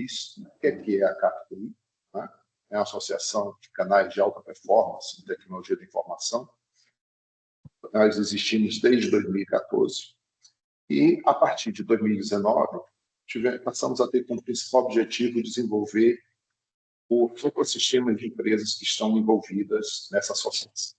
CAP3. O que é a CAP3? Né? É uma associação de canais de alta performance em tecnologia da informação. Nós existimos desde 2014 e, a partir de 2019, passamos a ter como principal objetivo desenvolver o ecossistema de empresas que estão envolvidas nessa associação.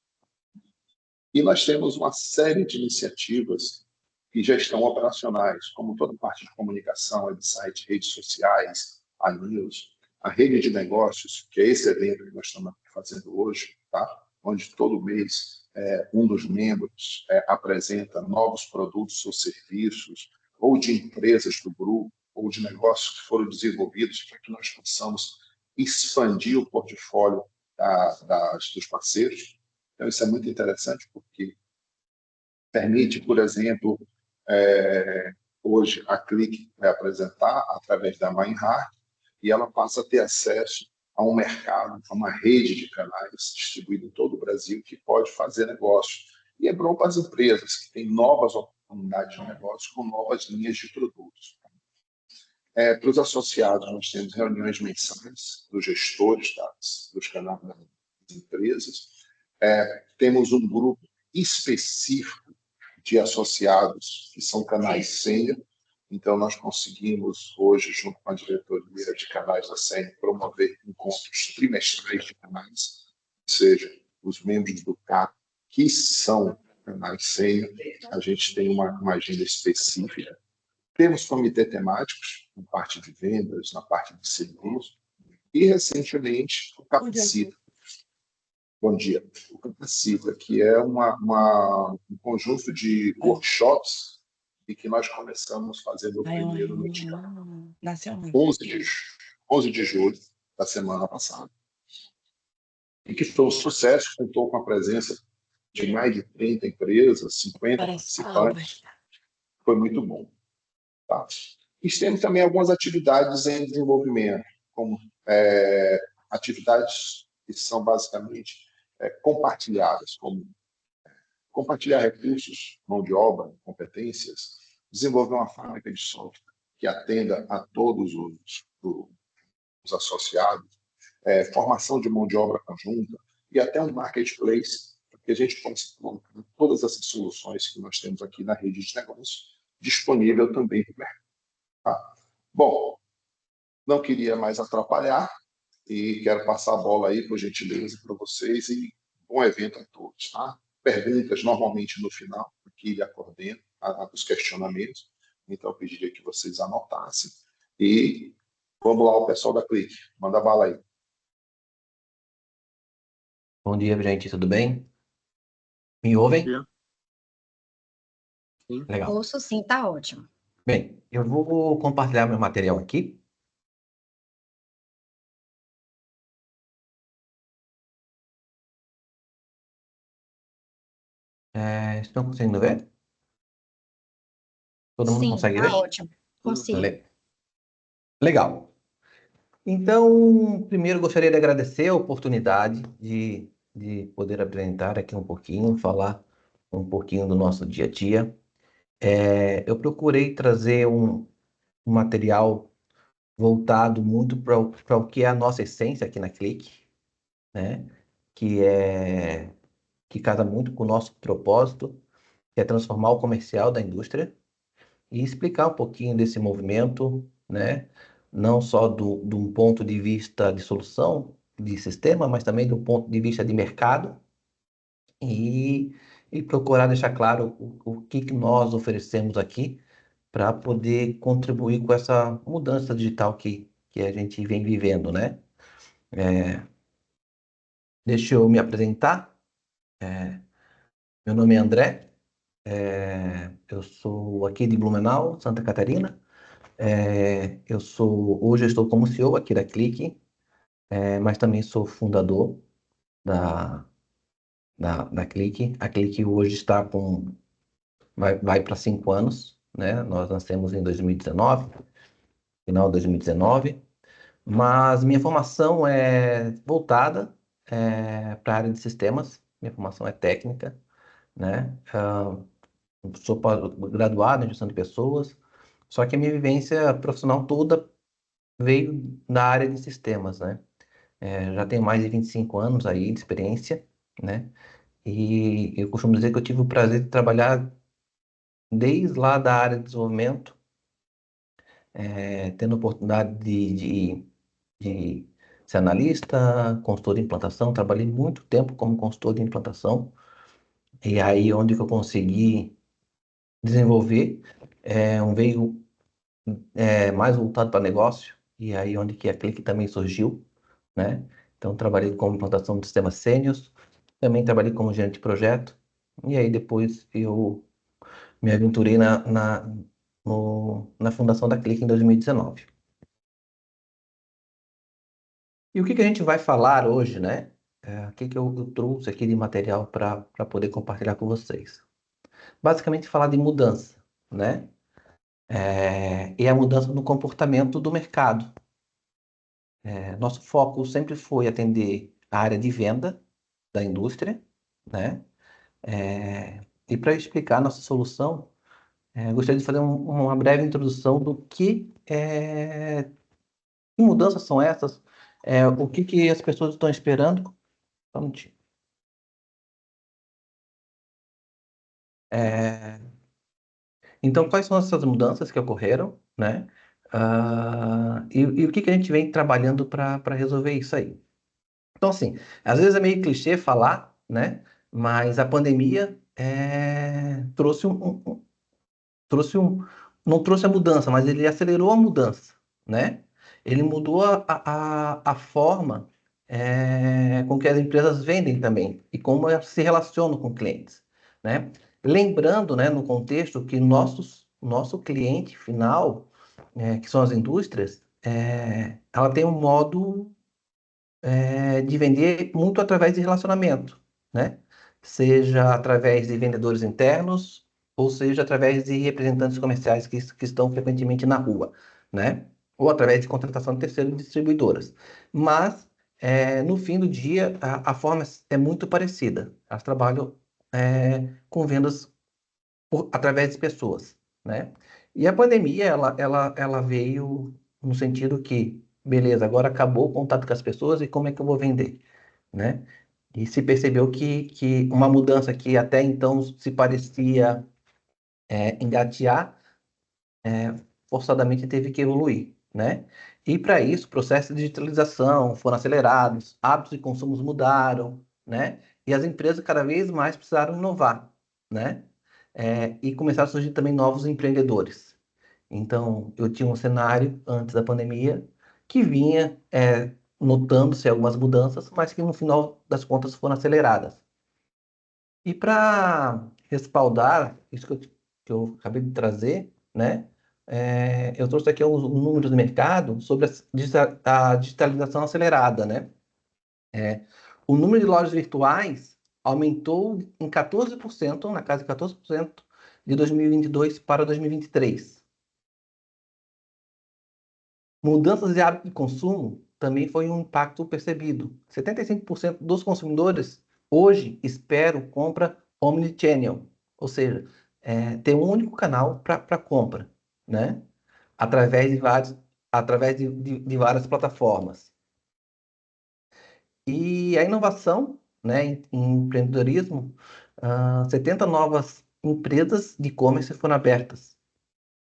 E nós temos uma série de iniciativas que já estão operacionais, como toda a parte de comunicação, website, redes sociais, a news, a rede de negócios, que é esse evento que nós estamos fazendo hoje, tá? Onde todo mês um dos membros apresenta novos produtos ou serviços, ou de empresas do grupo, ou de negócios que foram desenvolvidos para que nós possamos expandir o portfólio dos parceiros. Então, isso é muito interessante porque permite, por exemplo, hoje a Click vai apresentar através da Mindheart e ela passa a ter acesso a um mercado, a uma rede de canais distribuída em todo o Brasil que pode fazer negócio. E é bom para as empresas que têm novas oportunidades de negócio com novas linhas de produtos. Para os associados, nós temos reuniões mensais dos gestores dos canais das empresas. Temos um grupo específico de associados que são canais sênior. Então, nós conseguimos, hoje, junto com a diretoria de canais da sênior, promover encontros trimestrais de canais, ou seja, os membros do CAP, que são canais sênior, a gente tem uma agenda específica. Temos comitê temáticos, na parte de vendas, na parte de serviço, e, recentemente, o Capacita. Bom dia. O Capacita, que é um conjunto de workshops e que nós começamos fazendo o primeiro no dia 11 de julho da semana passada. E que foi um sucesso, contou com a presença de mais de 30 empresas, 50 participantes. Foi muito bom. Tá? E temos também algumas atividades em desenvolvimento, como atividades que são basicamente compartilhadas, como compartilhar recursos, mão de obra, competências, desenvolver uma fábrica de software que atenda a todos os associados, formação de mão de obra conjunta e até um marketplace, para que a gente possa colocar todas essas soluções que nós temos aqui na rede de negócios disponível também no mercado. Tá? Bom, não queria mais atrapalhar e quero passar a bola aí, por gentileza, para vocês e bom evento a todos. Tá? Perguntas, normalmente, no final, aqui ele coordena os questionamentos, então eu pediria que vocês anotassem. E vamos lá, o pessoal da Click, manda bala aí. Bom dia, gente, tudo bem? Me ouvem? Sim. Legal. Ouço sim, tá ótimo. Bem, eu vou compartilhar meu material aqui. Estão conseguindo ver? Todo mundo Sim, consegue tá ver? ótimo. Consigo. Legal. Então, primeiro gostaria de agradecer a oportunidade de poder apresentar aqui um pouquinho, falar um pouquinho do nosso dia a dia. Eu procurei trazer um material voltado muito para o que é a nossa essência aqui na Click, né? Que casa muito com o nosso propósito, que é transformar o comercial da indústria e explicar um pouquinho desse movimento, né? Não só de um ponto de vista de solução de sistema, mas também do ponto de vista de mercado e procurar deixar claro o que nós oferecemos aqui para poder contribuir com essa mudança digital que a gente vem vivendo, né? Deixa eu me apresentar. Meu nome é André, eu sou aqui de Blumenau, Santa Catarina. Hoje eu estou como CEO aqui da Click, mas também sou fundador da Click. A Click hoje vai para 5 anos, né? Nós nascemos em 2019, final de 2019, mas minha formação é voltada para a área de sistemas, minha formação é técnica, né? Sou graduado em gestão de pessoas, só que a minha vivência profissional toda veio da área de sistemas, né? Já tenho mais de 25 anos aí de experiência, né? E eu costumo dizer que eu tive o prazer de trabalhar desde lá da área de desenvolvimento, tendo a oportunidade de ser analista, consultor de implantação. Trabalhei muito tempo como consultor de implantação, e aí onde que eu consegui desenvolver um veio mais voltado para negócio, e aí onde que a Clique também surgiu, né? Então, trabalhei como implantação de sistemas sêniors, também trabalhei como gerente de projeto, e aí depois eu me aventurei na fundação da Clique em 2019. E o que que a gente vai falar hoje, né? O que que eu trouxe aqui de material para poder compartilhar com vocês? Basicamente, falar de mudança, né? E a mudança no comportamento do mercado. Nosso foco sempre foi atender a área de venda da indústria, né? E para explicar a nossa solução, gostaria de fazer uma breve introdução do que mudanças são essas, o que que as pessoas estão esperando. Só um minutinho. Então, quais são essas mudanças que ocorreram, né? E o que que a gente vem trabalhando para resolver isso aí? Então, assim, às vezes é meio clichê falar, né? Mas a pandemia trouxe não trouxe a mudança, mas ele acelerou a mudança, né? Ele mudou a forma com que as empresas vendem também e como elas se relacionam com clientes, né? Lembrando, né, no contexto que nosso cliente final, que são as indústrias, ela tem um modo de vender muito através de relacionamento, né? Seja através de vendedores internos, ou seja através de representantes comerciais que estão frequentemente na rua, né? Ou através de contratação de terceiros distribuidoras. Mas, no fim do dia, a forma é muito parecida. Elas trabalham com vendas através de pessoas, né? E a pandemia, ela veio no sentido que, beleza, agora acabou o contato com as pessoas e como é que eu vou vender, né? E se percebeu que uma mudança que até então se parecia engatear, forçadamente teve que evoluir, né? E para isso, processos de digitalização foram acelerados, hábitos de consumo mudaram, né? E as empresas cada vez mais precisaram inovar, né? E começaram a surgir também novos empreendedores. Então, eu tinha um cenário antes da pandemia que vinha notando-se algumas mudanças, mas que no final das contas foram aceleradas. E para respaldar isso que eu acabei de trazer, né? Eu trouxe aqui os números do mercado sobre a digitalização acelerada, né? O número de lojas virtuais aumentou em 14%, na casa de 14%, de 2022 para 2023. Mudanças de hábito de consumo também foi um impacto percebido. 75% dos consumidores hoje esperam compra omnichannel, ou seja, ter um único canal para compra, né? Através de várias plataformas. E a inovação, né, em empreendedorismo, 70 novas empresas de e-commerce foram abertas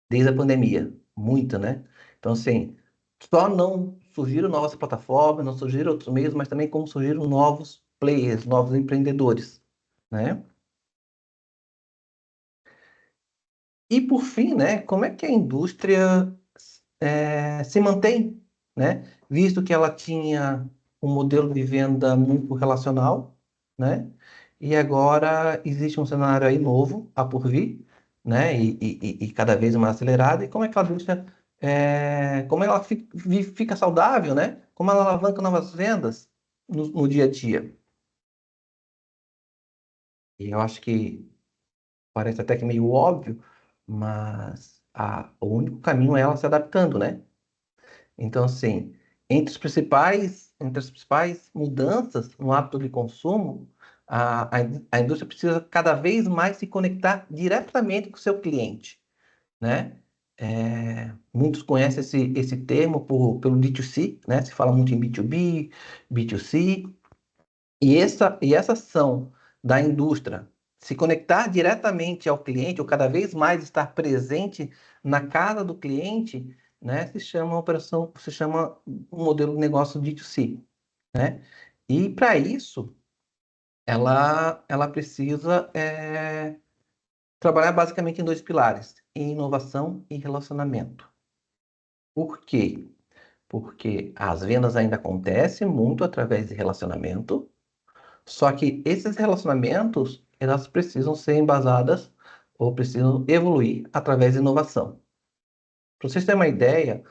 desde a pandemia. Muito, né? Então, assim, só não surgiram novas plataformas, não surgiram outros meios, mas também como surgiram novos players, novos empreendedores, né? E por fim, né, como é que a indústria se mantém, né? Visto que ela tinha um modelo de venda muito relacional, né? E agora existe um cenário aí novo a por vir, né? E cada vez mais acelerado. E como é que a indústria, como ela fica saudável, né? Como ela alavanca novas vendas no dia a dia. E eu acho que parece até que meio óbvio, mas o único caminho é ela se adaptando, né? Então, assim, entre as principais mudanças no hábito de consumo, a indústria precisa cada vez mais se conectar diretamente com o seu cliente, né? Muitos conhecem esse termo pelo D2C, né? Se fala muito em B2B, B2C, e essa ação da indústria se conectar diretamente ao cliente, ou cada vez mais estar presente na casa do cliente, né? Se chama um modelo de negócio D2C, né? E para isso, ela precisa trabalhar basicamente em dois pilares: em inovação e relacionamento. Por quê? Porque as vendas ainda acontecem muito através de relacionamento, só que esses relacionamentos, elas precisam ser embasadas ou precisam evoluir através de inovação. Para vocês terem uma ideia,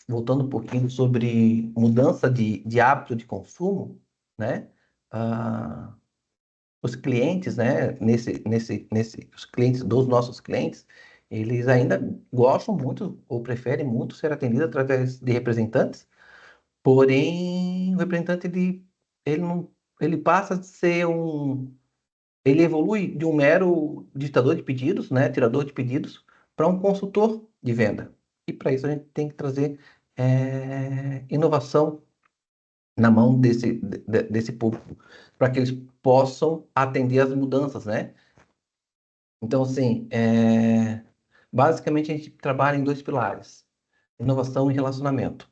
voltando um pouquinho sobre mudança de hábito de consumo, né? Ah, os clientes, né? Os clientes dos nossos clientes, eles ainda gostam muito ou preferem muito ser atendidos através de representantes. Porém, o representante ele não, ele passa de ser ele evolui de um mero ditador de pedidos, né, tirador de pedidos, para um consultor de venda. E para isso a gente tem que trazer inovação na mão desse público, para que eles possam atender às mudanças, né? Então, assim, basicamente a gente trabalha em dois pilares: inovação e relacionamento.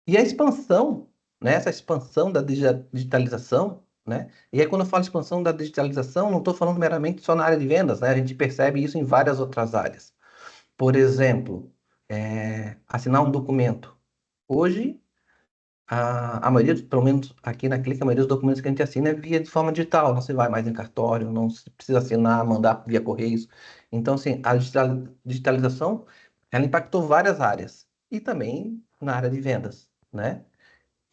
E a expansão, né, essa expansão da digitalização, né? E aí quando eu falo expansão da digitalização, não estou falando meramente só na área de vendas, né? A gente percebe isso em várias outras áreas. Por exemplo, assinar um documento. Hoje, a maioria, pelo menos aqui na Clique, a maioria dos documentos que a gente assina é via de forma digital, não se vai mais em cartório, não se precisa assinar, mandar via correios. Então, assim, a digitalização, ela impactou várias áreas, e também na área de vendas, né?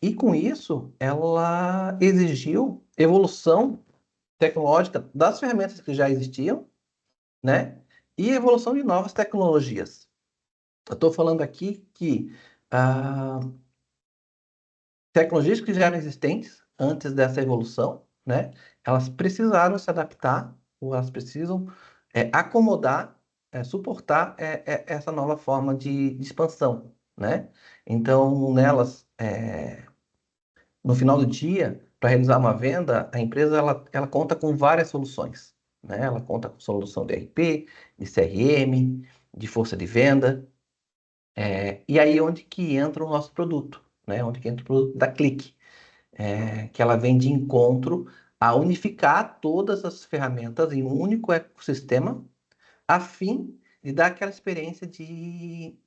E com isso, ela exigiu evolução tecnológica das ferramentas que já existiam, né? E evolução de novas tecnologias. Eu estou falando aqui que ah, tecnologias que já eram existentes antes dessa evolução, né? Elas precisaram se adaptar, ou elas precisam acomodar, suportar essa nova forma de expansão, né? Então, nelas, no final do dia, para realizar uma venda, a empresa ela conta com várias soluções, né? Ela conta com solução de ERP, de CRM, de força de venda, e aí onde que entra o nosso produto, né? Onde que entra o produto da Clique, que ela vem de encontro a unificar todas as ferramentas em um único ecossistema, a fim de dar aquela experiência de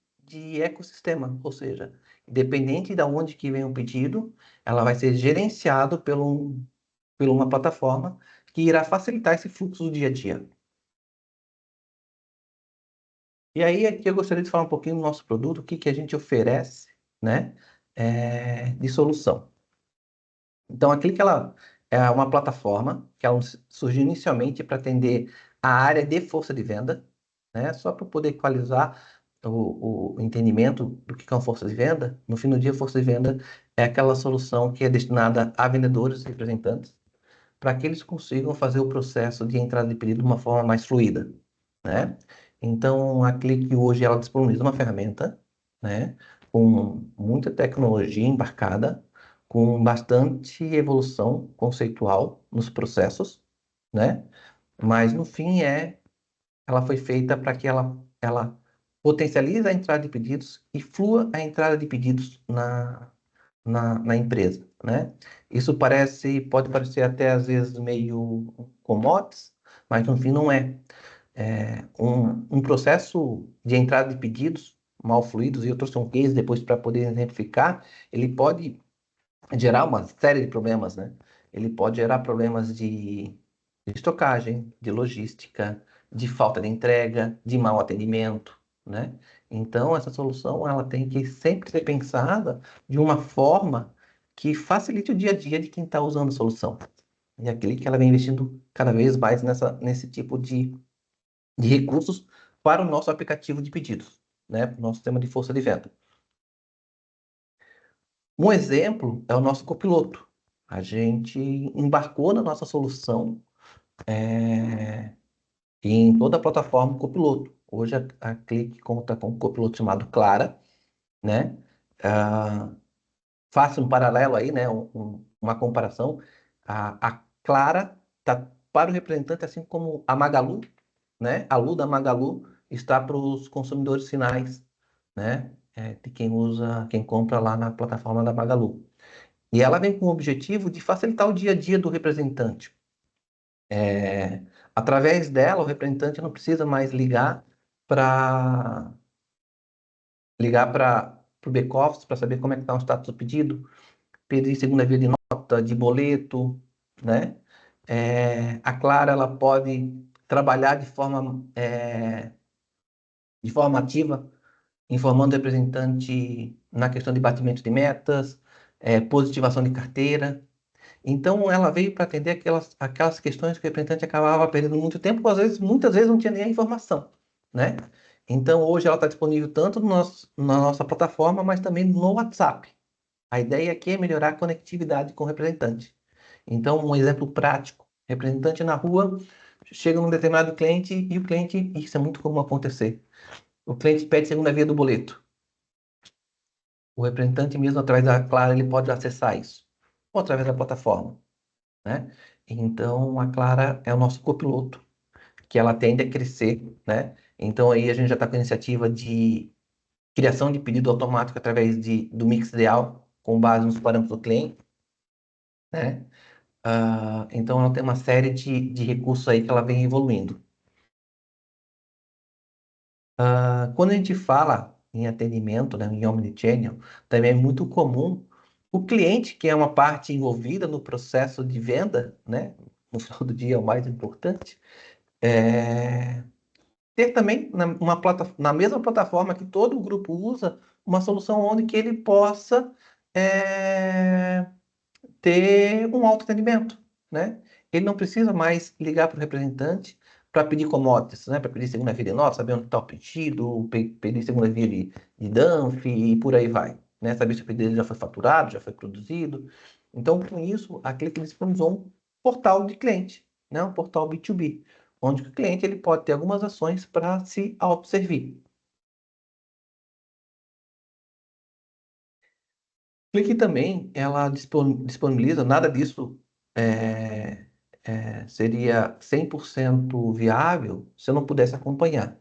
ecossistema, ou seja, independente de onde que vem o pedido, ela vai ser gerenciado por uma plataforma que irá facilitar esse fluxo do dia a dia. E aí aqui eu gostaria de falar um pouquinho do nosso produto, o que que a gente oferece, né, de solução. Então, a Clique, ela é uma plataforma que ela surgiu inicialmente para atender a área de força de venda, né? Só para poder equalizar o entendimento do que é uma força de venda. No fim do dia, força de venda é aquela solução que é destinada a vendedores e representantes, para que eles consigam fazer o processo de entrada de pedido de uma forma mais fluida, né? Então, a Clique hoje ela disponibiliza uma ferramenta, né, com muita tecnologia embarcada, com bastante evolução conceitual nos processos, né? Mas no fim ela foi feita para que ela potencialize a entrada de pedidos e flua a entrada de pedidos na empresa, né? Isso pode parecer até às vezes meio commodities, mas no fim não é. Um processo de entrada de pedidos mal fluídos, e eu trouxe um case depois para poder exemplificar, ele pode gerar uma série de problemas, né? Ele pode gerar problemas de estocagem, de logística, de falta de entrega, de mau atendimento, né? Então, essa solução ela tem que sempre ser pensada de uma forma que facilite o dia a dia de quem está usando a solução. E é aquele que ela vem investindo cada vez mais nesse tipo de recursos para o nosso aplicativo de pedidos, né? Para o nosso sistema de força de venda. Um exemplo é o nosso copiloto. A gente embarcou na nossa solução e em toda a plataforma Copiloto. Hoje a Clique conta com um copiloto chamado Clara, né? Ah, faça um paralelo aí, né? Uma comparação. A Clara está para o representante, assim como a Magalu, né? A Lu da Magalu está para os consumidores finais, né? De quem usa, quem compra lá na plataforma da Magalu. E ela vem com o objetivo de facilitar o dia a dia do representante. É, através dela, o representante não precisa mais para para o back-office para saber como é que está o status do pedido, pedir segunda via de nota, de boleto, né? A Clara ela pode trabalhar de forma ativa, informando o representante na questão de batimento de metas, positivação de carteira. Então, ela veio para atender aquelas questões que o representante acabava perdendo muito tempo, às vezes, muitas vezes não tinha nem a informação, né? Então, hoje ela está disponível tanto na nossa plataforma, mas também no WhatsApp. A ideia aqui é melhorar a conectividade com o representante. Então, um exemplo prático: representante na rua, chega num determinado cliente e o cliente, isso é muito comum acontecer, o cliente pede segunda via do boleto. O representante mesmo, através da Clara, ele pode acessar isso, ou através da plataforma, né? Então, a Clara é o nosso copiloto, que ela tende a crescer, né? Então, aí a gente já está com a iniciativa de criação de pedido automático através do Mix Ideal, com base nos parâmetros do cliente, né? Então, ela tem uma série de recursos aí que ela vem evoluindo. Quando a gente fala em atendimento, né, em Omnichannel, também é muito comum o cliente, que é uma parte envolvida no processo de venda, né? No final do dia é o mais importante, ter também na mesma plataforma que todo o grupo usa, uma solução onde que ele possa é, ter um autoatendimento, né? Ele não precisa mais ligar para o representante para pedir commodities, né? Para pedir segunda via de nota, saber onde está o pedido, pedir segunda via de DANF e por aí vai, né? Saber se o pedido já foi faturado, já foi produzido. Então, com isso, a Clique disponibilizou um portal de cliente, né? Um portal B2B, onde o cliente ele pode ter algumas ações para se autosservir. Clique também, ela disponibiliza, nada disso é, seria 100% viável se eu não pudesse acompanhar.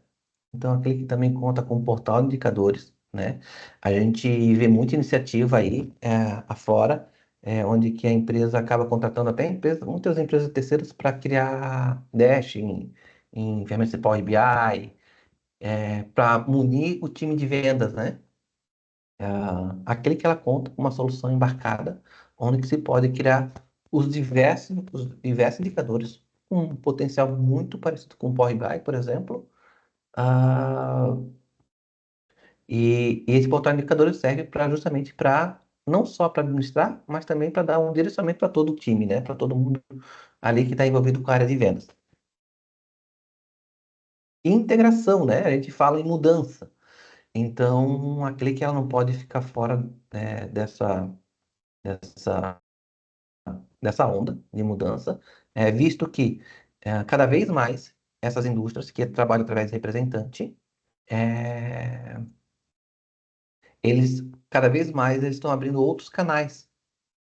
Então, a Clique também conta com um portal de indicadores, né? A gente vê muita iniciativa aí afora, onde que a empresa acaba contratando até muitas empresas terceiras para criar dash em ferramentas de Power BI, para munir o time de vendas, né? Aquele que ela conta com uma solução embarcada, onde que se pode criar os diversos indicadores com um potencial muito parecido com o Power BI, por exemplo. Ah, e esse portal de indicadores serve para justamente para não só para administrar, mas também para dar um direcionamento para todo o time, né? Para todo mundo ali que está envolvido com a área de vendas. E integração, né? A gente fala em mudança. Então, aquele que ela não pode ficar fora, dessa dessa onda de mudança, visto que cada vez mais essas indústrias que trabalham através de representante, é, eles cada vez mais eles estão abrindo outros canais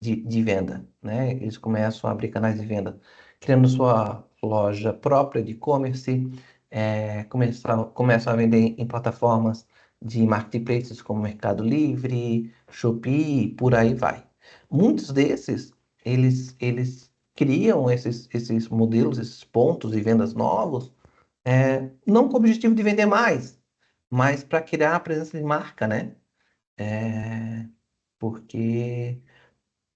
de venda, né? Eles começam a abrir canais de venda, criando sua loja própria de e-commerce, começam a vender em plataformas de marketplaces como Mercado Livre, Shopee, por aí vai. Muitos desses, eles criam esses modelos, esses pontos de vendas novos, não com o objetivo de vender mais, mas para criar a presença de marca, né? Porque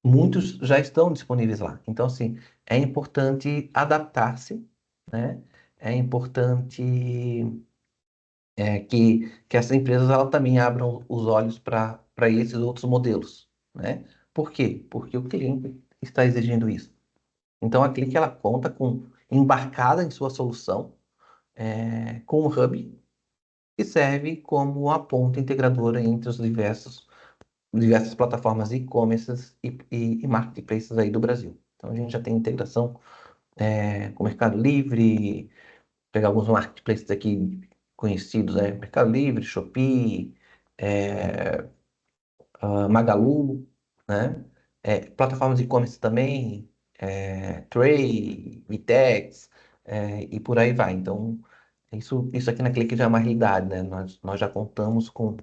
muitos já estão disponíveis lá. Então, assim, é importante adaptar-se, né? É importante que essas empresas elas também abram os olhos para esses outros modelos, né? Por quê? Porque o cliente está exigindo isso. Então, a Clique ela conta com embarcada em sua solução, com um hub que serve como a ponta integradora entre os diversas plataformas e-commerce e marketplaces aí do Brasil. Então a gente já tem integração com o Mercado Livre, pegar alguns marketplaces aqui conhecidos, né? Mercado Livre, Shopee, é, Magalu, né? Plataformas de e-commerce também, Tray, Vitex, e por aí vai. Então, isso aqui na Clique já é uma realidade, né? Nós já contamos com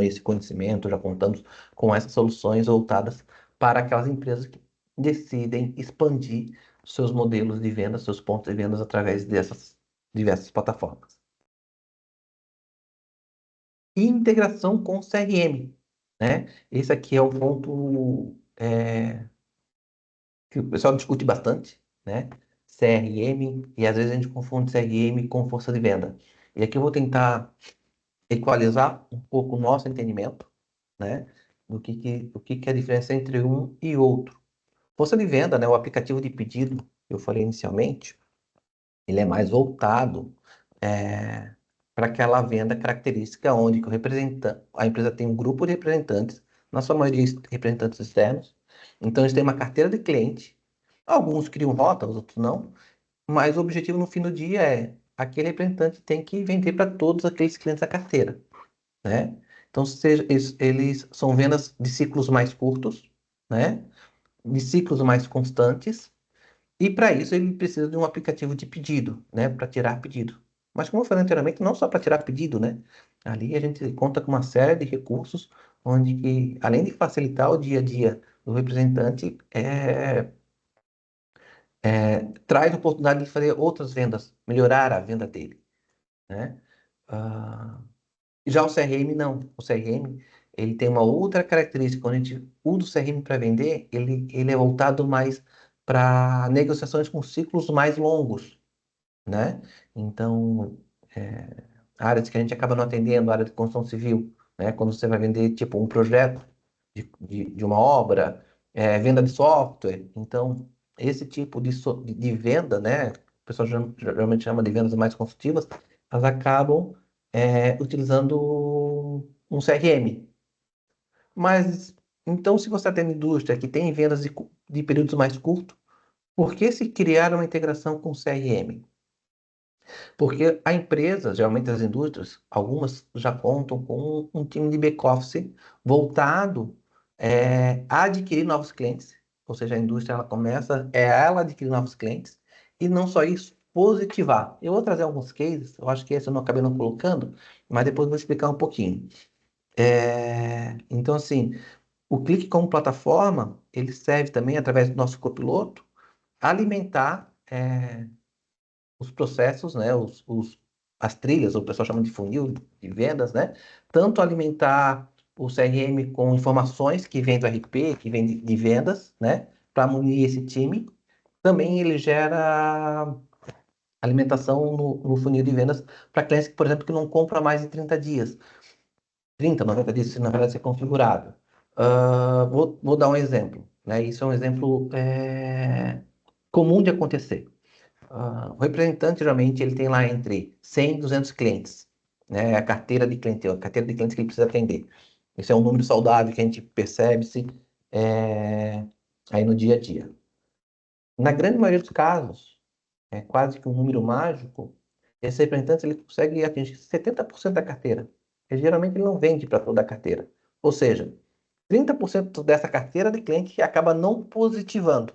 esse conhecimento, já contamos com essas soluções voltadas para aquelas empresas que decidem expandir seus modelos de venda, seus pontos de vendas através dessas diversas plataformas. E integração com o CRM, né? Esse aqui é o ponto que o pessoal discute bastante, né? CRM, e às vezes a gente confunde CRM com força de venda. E aqui eu vou tentar equalizar um pouco o nosso entendimento, né? Do que é a diferença entre um e outro. Força de venda, né? O aplicativo de pedido, que eu falei inicialmente, ele é mais voltado para aquela venda característica onde que a empresa tem um grupo de representantes, na sua maioria representantes externos, então eles têm uma carteira de cliente, alguns criam rota, os outros não, mas o objetivo no fim do dia é aquele representante tem que vender para todos aqueles clientes da carteira, né? Então, eles são vendas de ciclos mais curtos, né? De ciclos mais constantes, e para isso ele precisa de um aplicativo de pedido, né? Para tirar pedido. Mas como eu falei anteriormente, não só para tirar pedido, né? Ali a gente conta com uma série de recursos onde que, além de facilitar o dia a dia do representante, traz a oportunidade de fazer outras vendas, melhorar a venda dele, né? Ah, Já o CRM não. O CRM, ele tem uma outra característica. Quando a gente usa o CRM para vender, ele é voltado mais para negociações com ciclos mais longos, né? Então, é, áreas que a gente acaba não atendendo, área de construção civil, né? Quando você vai vender, tipo, um projeto de uma obra, venda de software. Então, esse tipo de venda, né? O pessoal geralmente chama de vendas mais consultivas, elas acabam utilizando um CRM. Mas, então, se você atende indústria que tem vendas de períodos mais curtos, por que se criar uma integração com o CRM? Porque a empresa, geralmente as indústrias, algumas já contam com um time de back-office voltado a adquirir novos clientes. Ou seja, a indústria ela começa ela adquirir novos clientes e não só isso, positivar. Eu vou trazer alguns cases, eu acho que esse eu não acabei não colocando, mas depois eu vou explicar um pouquinho. Então, assim, o Clique como plataforma, ele serve também, através do nosso copiloto, alimentar os processos, né, as trilhas, o pessoal chama de funil de vendas, né, tanto alimentar o CRM com informações que vem do RP, que vem de vendas, né, para munir esse time. Também ele gera alimentação no funil de vendas para clientes, por exemplo, que não compram mais de 30 dias. 30, 90 dias, se na verdade, ser configurável. Vou dar um exemplo, né? Isso é um exemplo comum de acontecer. O representante, geralmente, ele tem lá entre 100 e 200 clientes, né? A carteira de cliente, a carteira de clientes que ele precisa atender. Esse é um número saudável que a gente percebe-se aí no dia a dia. Na grande maioria dos casos, é quase que um número mágico, esse representante ele consegue atingir 70% da carteira. E, geralmente ele não vende para toda a carteira. Ou seja, 30% dessa carteira de cliente acaba não positivando.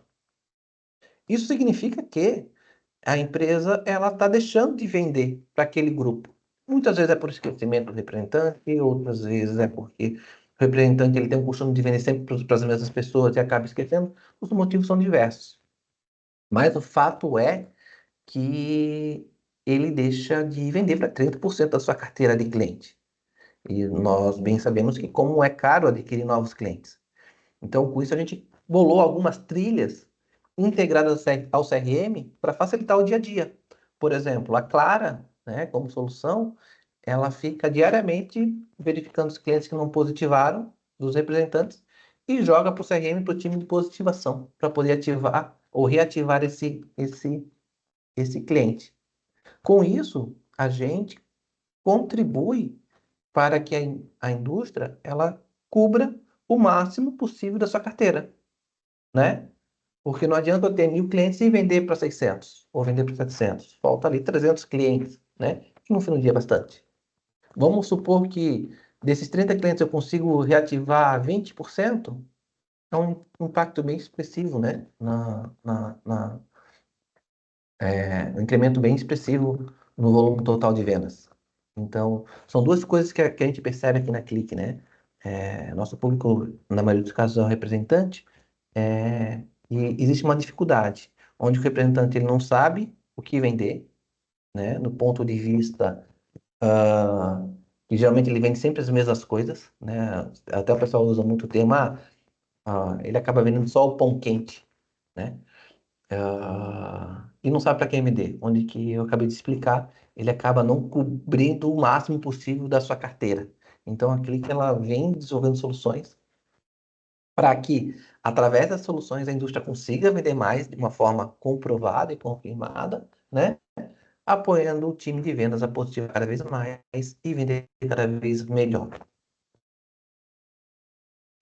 Isso significa que a empresa ela está deixando de vender para aquele grupo. Muitas vezes é por esquecimento do representante, outras vezes é porque o representante ele tem o costume de vender sempre para as mesmas pessoas e acaba esquecendo. Os motivos são diversos. Mas o fato é que ele deixa de vender para 30% da sua carteira de cliente. E nós bem sabemos que como é caro adquirir novos clientes. Então, com isso, a gente bolou algumas trilhas integradas ao CRM para facilitar o dia a dia. Por exemplo, a Clara, né, como solução, ela fica diariamente verificando os clientes que não positivaram dos representantes e joga para o CRM, para o time de positivação, para poder ativar ou reativar esse cliente. Com isso, a gente contribui para que a indústria ela cubra o máximo possível da sua carteira, né? Porque não adianta eu ter 1.000 clientes e vender para 600 ou vender para 700. Falta ali 300 clientes, né? Que no fim do dia é bastante. Vamos supor que desses 30 clientes eu consigo reativar 20%, é um impacto bem expressivo, né? Um incremento bem expressivo no volume total de vendas. Então, são duas coisas que a gente percebe aqui na Clique, né? Nosso público, na maioria dos casos, é o representante, e existe uma dificuldade, onde o representante ele não sabe o que vender, né? No ponto de vista ah, que geralmente ele vende sempre as mesmas coisas, né? Até o pessoal usa muito o termo, ele acaba vendendo só o pão quente, né? E não sabe para quem vender, onde que eu acabei de explicar, ele acaba não cobrindo o máximo possível da sua carteira. Então, a Clique ela vem desenvolvendo soluções para que, através das soluções, a indústria consiga vender mais de uma forma comprovada e confirmada, né? Apoiando o time de vendas a positivar cada vez mais e vender cada vez melhor.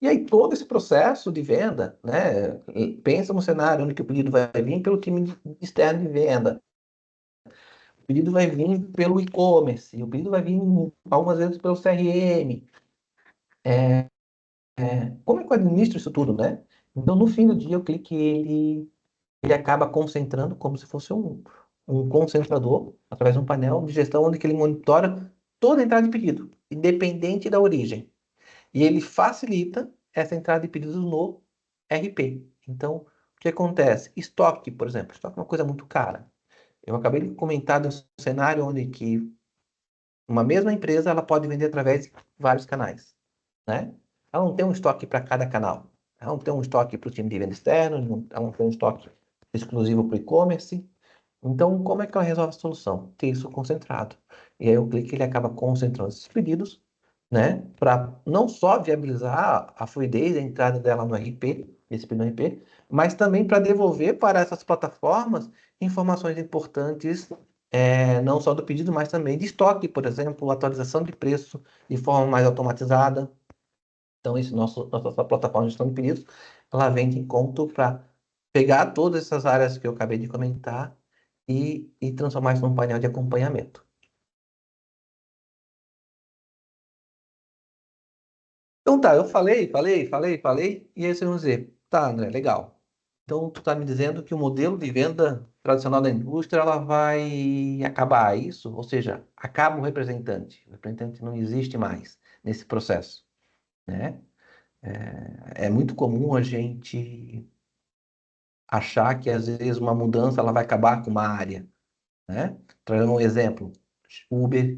E aí, todo esse processo de venda, né? Pensa no cenário onde que o pedido vai vir pelo time externo de venda. O pedido vai vir pelo e-commerce, o pedido vai vir algumas vezes pelo CRM. Como é que eu administro isso tudo, né? Então, no fim do dia, o clique ele acaba concentrando como se fosse um concentrador, através de um painel de gestão, onde que ele monitora toda a entrada de pedido, independente da origem. E ele facilita essa entrada de pedidos no RP. Então, o que acontece? Estoque, por exemplo. Estoque é uma coisa muito cara. Eu acabei de comentar de um cenário onde que uma mesma empresa ela pode vender através de vários canais, né? Ela não tem um estoque para cada canal. Ela não tem um estoque para o time de venda externo, ela não tem um estoque exclusivo para o e-commerce. Então, como é que ela resolve a solução? Ter isso concentrado. E aí o clique ele acaba concentrando esses pedidos, né? Para não só viabilizar a fluidez da entrada dela no RP, esse pedido no RP, mas também para devolver para essas plataformas informações importantes, não só do pedido, mas também de estoque, por exemplo, atualização de preço de forma mais automatizada. Então, nossa plataforma de gestão de pedidos, ela vem de encontro para pegar todas essas áreas que eu acabei de comentar e transformar isso num painel de acompanhamento. Então tá, eu falei, e aí vocês vão dizer, tá, André, legal. Então tu tá me dizendo que o modelo de venda tradicional da indústria, ela vai acabar, é isso? Ou seja, acaba o representante não existe mais nesse processo, né? É muito comum a gente achar que às vezes uma mudança ela vai acabar com uma área, né? Trazendo um exemplo, Uber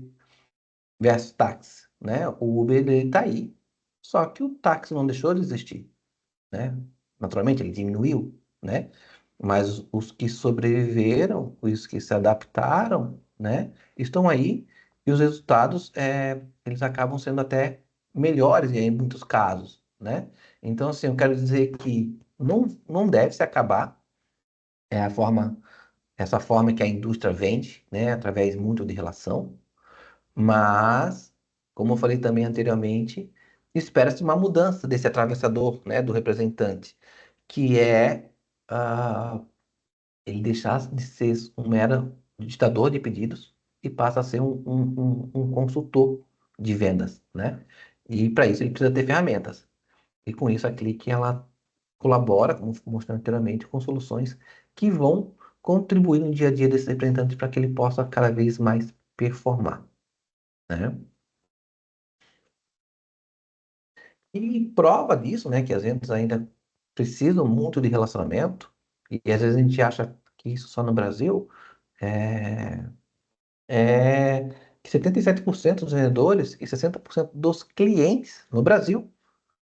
versus táxi, né? O Uber ele está aí, só que o táxi não deixou de existir, né? Naturalmente ele diminuiu, né? Mas os que sobreviveram, os que se adaptaram, né? Estão aí e os resultados eles acabam sendo até melhores em muitos casos, né? Então assim eu quero dizer que não deve se acabar a forma essa forma que a indústria vende, né, através muito de relação, mas, como eu falei também anteriormente, espera-se uma mudança desse atravessador, né, do representante, que é ele deixar de ser um mero digitador de pedidos e passa a ser um consultor de vendas, né? E para isso ele precisa ter ferramentas. E com isso a Clique ela colabora, como mostrei anteriormente, com soluções que vão contribuir no dia a dia desse representante para que ele possa cada vez mais performar, né? E prova disso, né, que as vendas ainda precisam muito de relacionamento, e às vezes a gente acha que isso só no Brasil, é, é que 77% dos vendedores e 60% dos clientes no Brasil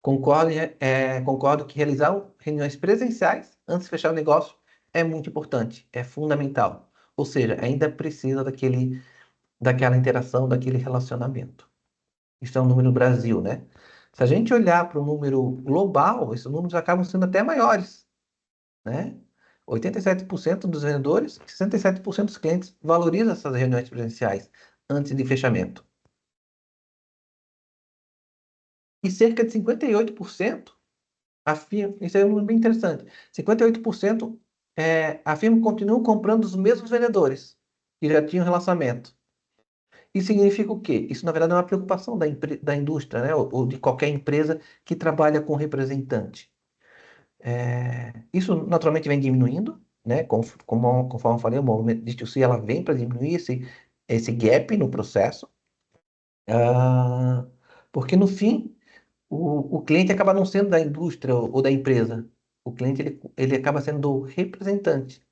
concordo que realizar reuniões presenciais antes de fechar o negócio é muito importante, é fundamental. Ou seja, ainda precisa daquela interação, daquele relacionamento. Isso é um número Brasil, né? Se a gente olhar para o número global, esses números acabam sendo até maiores, né? 87% dos vendedores e 67% dos clientes valorizam essas reuniões presenciais antes de fechamento. E cerca de 58% a firma, isso é um número bem interessante, 58% a firma continua comprando os mesmos vendedores que já tinham relacionamento. Isso significa o quê? Isso, na verdade, é uma preocupação da indústria, né? Ou de qualquer empresa que trabalha com representante. Isso, naturalmente, vem diminuindo, né? Conforme eu falei, o movimento de D2C, ela vem para diminuir esse gap no processo. Ah, porque, no fim, o cliente acaba não sendo da indústria ou da empresa. O cliente, ele acaba sendo do representante.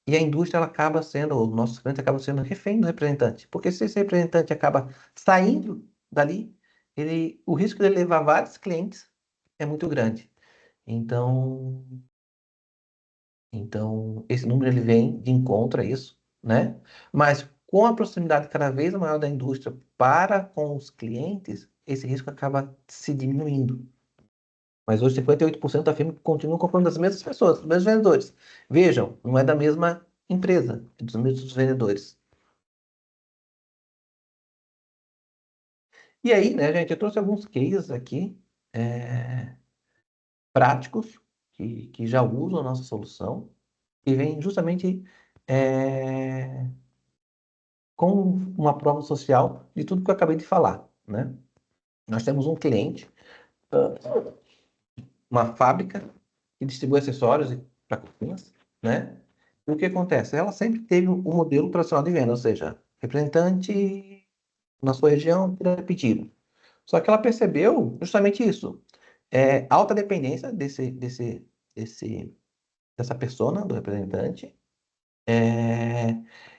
E a indústria, ela acaba sendo, o nosso cliente acaba sendo refém do representante. Porque se esse representante acaba saindo dali, o risco de ele levar vários clientes é muito grande. Então, esse número ele vem de encontro a isso, né? Mas com a proximidade cada vez maior da indústria para com os clientes, esse risco acaba se diminuindo. Mas hoje 58% da firma continua comprando das mesmas pessoas, dos mesmos vendedores. Vejam, não é da mesma empresa, é dos mesmos vendedores. E aí, né, gente, eu trouxe alguns cases aqui práticos que já usam a nossa solução e vêm justamente é, com uma prova social de tudo que eu acabei de falar, né? Nós temos um cliente, uma fábrica que distribui acessórios para cozinhas, né? E o que acontece? Ela sempre teve um modelo tradicional de venda, ou seja, representante na sua região tira pedido. Só que ela percebeu justamente isso, alta dependência dessa persona, do representante,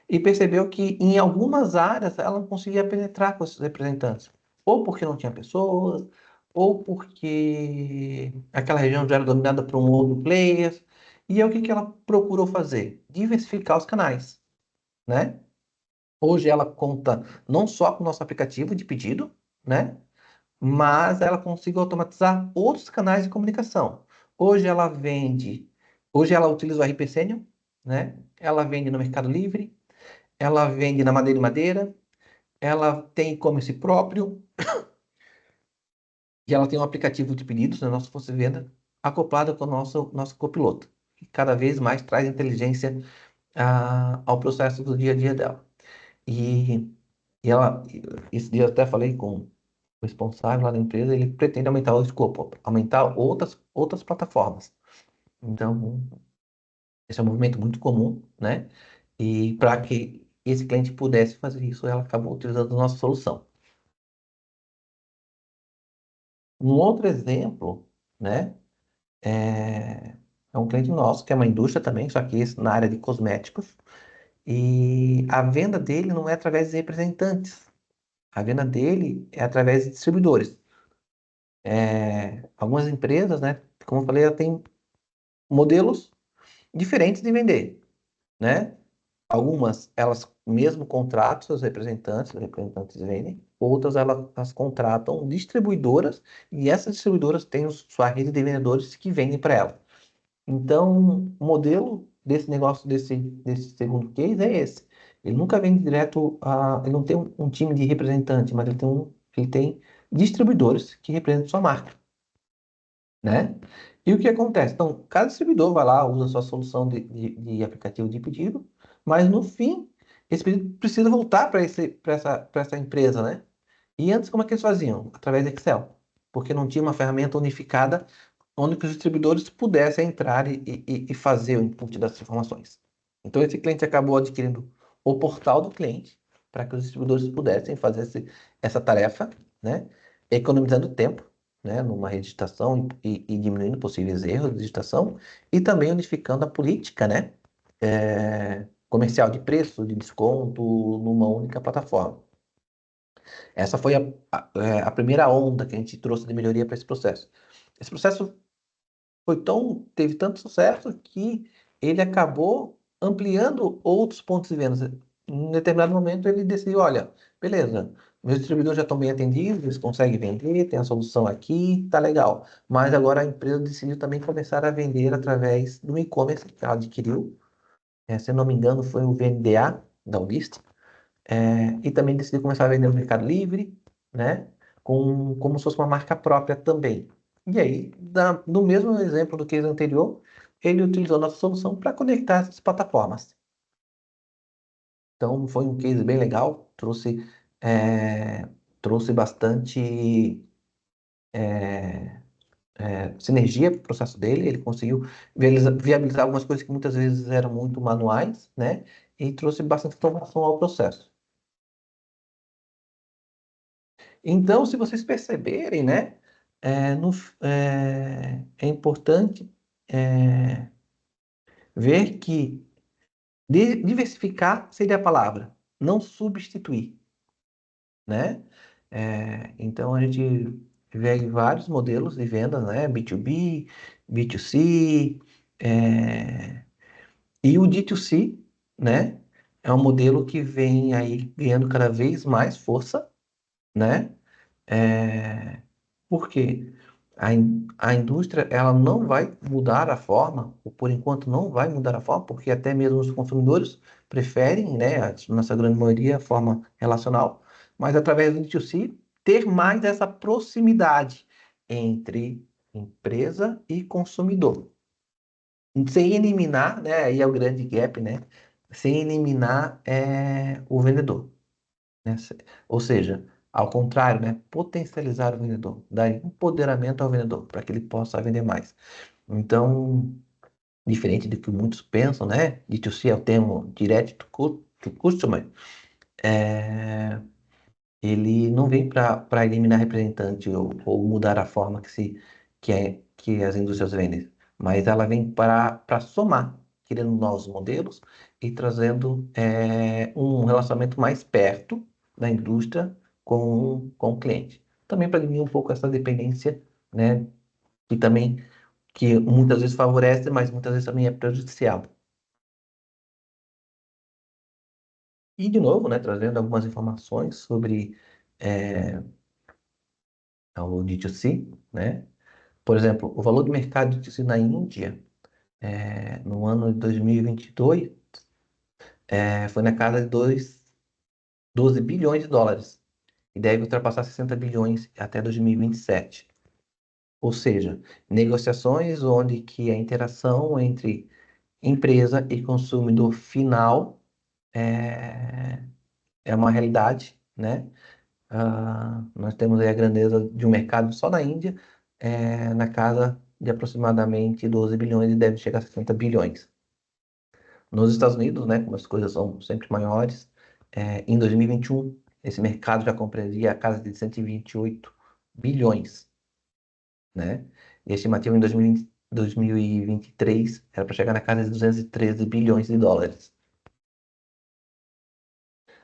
e percebeu que em algumas áreas ela não conseguia penetrar com esses representantes, ou porque não tinha pessoas, ou porque aquela região já era dominada por um outro player. E aí o que que ela procurou fazer? Diversificar os canais, né? Hoje ela conta não só com o nosso aplicativo de pedido, né? Mas ela conseguiu automatizar outros canais de comunicação. Hoje ela vende, hoje ela utiliza o RP Senior, né? Ela vende no Mercado Livre, ela vende na Madeira e Madeira, ela tem e-commerce próprio e ela tem um aplicativo de pedidos, né, nosso Força Venda, acoplado com o nosso copiloto, que cada vez mais traz inteligência ao processo do dia a dia dela. E, esse dia eu até falei com o responsável lá da empresa, ele pretende aumentar o escopo, aumentar outras plataformas. Então, esse é um movimento muito comum, né? E para que esse cliente pudesse fazer isso, ela acabou utilizando a nossa solução. Um outro exemplo, né, é um cliente nosso, que é uma indústria também, só que esse na área de cosméticos, e a venda dele não é através de representantes, a venda dele é através de distribuidores. Algumas empresas, né, como eu falei, ela tem modelos diferentes de vender, né? Algumas, elas mesmo contratam os representantes vendem. Outras, elas contratam distribuidoras e essas distribuidoras têm sua rede de vendedores que vendem para ela. Então, o modelo desse negócio, desse segundo case é esse. Ele nunca vende direto ele não tem um time de representante, mas ele tem distribuidores que representam sua marca, né? E o que acontece? Então, cada distribuidor vai lá, usa a sua solução de aplicativo de pedido, mas no fim, esse pedido precisa voltar para essa empresa, né? E antes, como é que eles faziam? Através de Excel, porque não tinha uma ferramenta unificada onde os distribuidores pudessem entrar e fazer o input das informações. Então, esse cliente acabou adquirindo o portal do cliente para que os distribuidores pudessem fazer essa tarefa, né? Economizando tempo, né? Numa redigitação e diminuindo possíveis erros de digitação e também unificando a política, né? Comercial de preço, de desconto numa única plataforma. Essa foi a primeira onda que a gente trouxe de melhoria para esse processo. Esse processo teve tanto sucesso que ele acabou ampliando outros pontos de venda. Em determinado momento ele decidiu, olha, beleza, meus distribuidores já estão bem atendidos, eles conseguem vender, tem a solução aqui, tá legal. Mas agora a empresa decidiu também começar a vender através do e-commerce que ela adquiriu. Se eu não me engano, foi o VNDA da Ulist. E também decidiu começar a vender no Mercado Livre, né? Como se fosse uma marca própria também. E aí, no mesmo exemplo do case anterior, ele utilizou nossa solução para conectar essas plataformas. Então, foi um case bem legal, trouxe bastante sinergia para o processo dele, ele conseguiu viabilizar algumas coisas que muitas vezes eram muito manuais, né? E trouxe bastante automação ao processo. Então, se vocês perceberem, né, é importante ver que diversificar seria a palavra, não substituir, né? Então, a gente vê aí vários modelos de venda, né? B2B, B2C, e o D2C, né? É um modelo que vem aí ganhando cada vez mais força, né? Por quê? A indústria ela não vai mudar a forma, ou por enquanto não vai mudar a forma, porque até mesmo os consumidores preferem, né, nossa grande maioria, a forma relacional, mas através do D2C, ter mais essa proximidade entre empresa e consumidor. Sem eliminar, né, aí é o grande gap, né, sem eliminar o vendedor, né? Ou seja, ao contrário, né? Potencializar o vendedor, dar empoderamento ao vendedor para que ele possa vender mais. Então, diferente do que muitos pensam, né? D2C é o termo Direct to Customer, é, ele não vem para eliminar representante ou mudar a forma que as indústrias vendem, mas ela vem para somar, criando novos modelos e trazendo um relacionamento mais perto da indústria com o cliente. Também para diminuir um pouco essa dependência, né, que muitas vezes favorece, mas muitas vezes também é prejudicial. E, de novo, né, trazendo algumas informações sobre o D2C, né? Por exemplo, o valor do mercado de tecido na Índia, no ano de 2022, foi na casa de 12 bilhões de dólares e deve ultrapassar 60 bilhões até 2027. Ou seja, negociações onde que a interação entre empresa e consumidor final é uma realidade, né? Nós temos aí a grandeza de um mercado só na Índia, na casa de aproximadamente 12 bilhões e deve chegar a 60 bilhões. Nos Estados Unidos, né, como as coisas são sempre maiores, em 2021, esse mercado já compreendia a casa de 128 bilhões, né? E a estimativa em 2023 era para chegar na casa de 213 bilhões de dólares.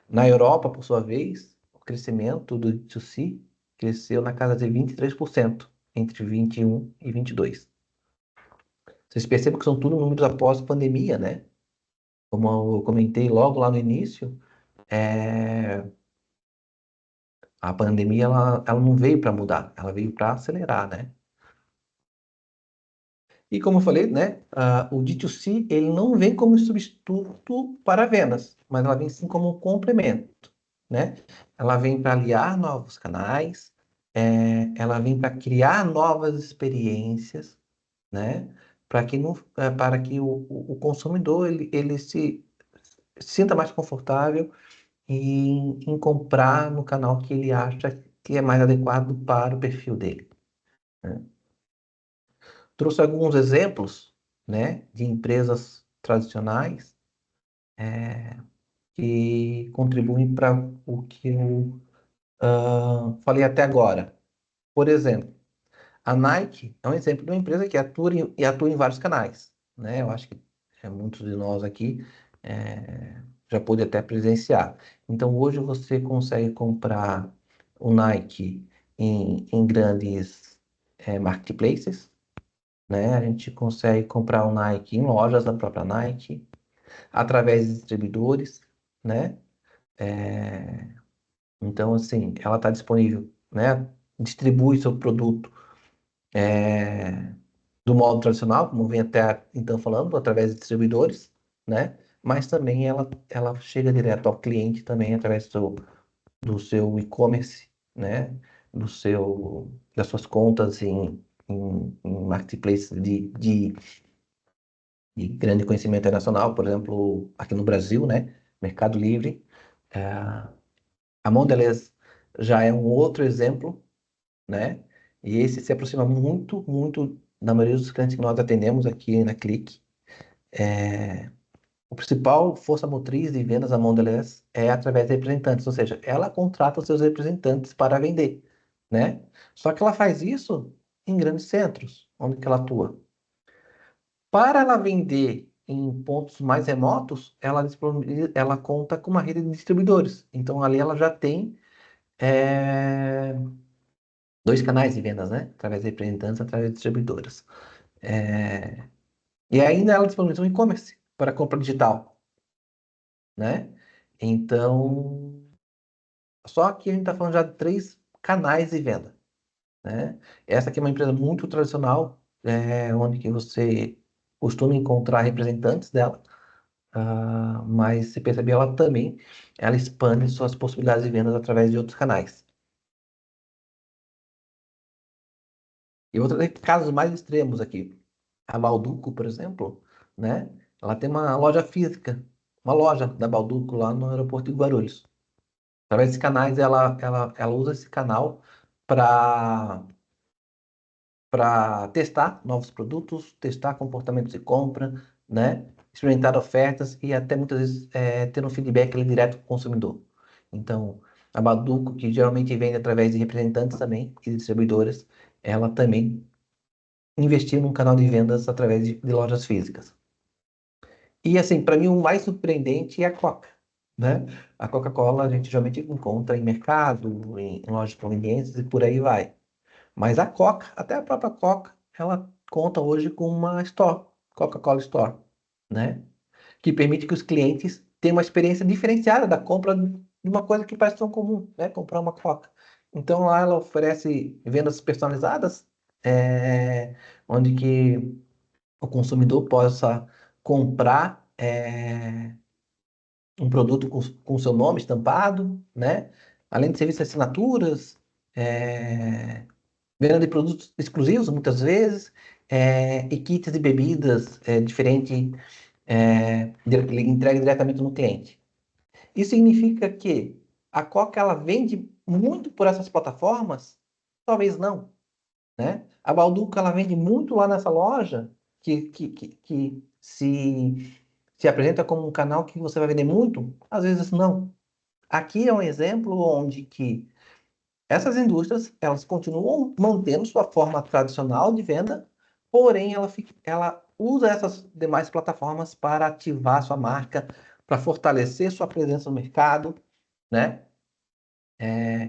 Na Europa, por sua vez, o crescimento do D2C cresceu na casa de 23% entre 21 e 22. Vocês percebem que são tudo números após a pandemia, né? Como eu comentei logo lá no início, a pandemia ela não veio para mudar, ela veio para acelerar, né? E como eu falei, né, o D2C ele não vem como substituto para vendas, mas ela vem sim como um complemento, né? Ela vem para aliar novos canais, ela vem para criar novas experiências, né? Para que o consumidor ele se sinta mais confortável em comprar no canal que ele acha que é mais adequado para o perfil dele, né? Trouxe alguns exemplos, né, de empresas tradicionais que contribuem para o que eu falei até agora. Por exemplo, a Nike é um exemplo de uma empresa que atua em vários canais, né? Eu acho que muitos de nós aqui já pôde até presenciar. Então, hoje você consegue comprar o Nike em grandes marketplaces, né? A gente consegue comprar o Nike em lojas da própria Nike, através de distribuidores, né? Então, assim, ela está disponível, né? Distribui seu produto do modo tradicional, como vem até então falando, através de distribuidores, né? Mas também ela chega direto ao cliente também através do seu e-commerce, né? Das suas contas em marketplace de grande conhecimento internacional, por exemplo, aqui no Brasil, né? Mercado Livre. A Mondelez já é um outro exemplo, né? E esse se aproxima muito, muito da maioria dos clientes que nós atendemos aqui na Click. O principal força motriz de vendas da Mondelez é através de representantes, ou seja, ela contrata os seus representantes para vender, né? Só que ela faz isso em grandes centros, onde que ela atua. Para ela vender em pontos mais remotos, ela conta com uma rede de distribuidores. Então ali ela já tem é, dois canais de vendas, né? Através de representantes, através de distribuidoras. É, e ainda ela disponibiliza um e-commerce para compra digital, né? Então, só que a gente está falando já de três canais de venda, né? Essa aqui é uma empresa muito tradicional, onde que você costuma encontrar representantes dela. Mas se perceber, ela expande suas possibilidades de vendas através de outros canais. E outros casos mais extremos aqui, a Balduco, por exemplo, né? Ela tem uma loja física, uma loja da Balduco lá no aeroporto de Guarulhos. Através desses canais, ela usa esse canal para testar novos produtos, testar comportamentos de compra, né? Experimentar ofertas e até muitas vezes ter um feedback ali direto com o consumidor. Então, a Baduco, que geralmente vende através de representantes também e distribuidoras, ela também investiu num canal de vendas através de lojas físicas. E assim, para mim o mais surpreendente é a Coca, né? A Coca-Cola a gente geralmente encontra em mercado, em lojas de conveniências e por aí vai. Mas a Coca, até a própria Coca, ela conta hoje com uma Store, Coca-Cola Store, né? Que permite que os clientes tenham uma experiência diferenciada da compra de uma coisa que parece tão comum, né? Comprar uma Coca. Então lá ela oferece vendas personalizadas, onde que o consumidor possa comprar um produto com seu nome estampado, né? Além de serviços de assinaturas, venda de produtos exclusivos, muitas vezes, e kits de bebidas diferente, entregue diretamente no cliente. Isso significa que a Coca ela vende muito por essas plataformas? Talvez não, né? A Balduco ela vende muito lá nessa loja que se apresenta como um canal que você vai vender muito? Às vezes não. Aqui é um exemplo onde que essas indústrias, elas continuam mantendo sua forma tradicional de venda, porém ela usa essas demais plataformas para ativar sua marca, para fortalecer sua presença no mercado, né?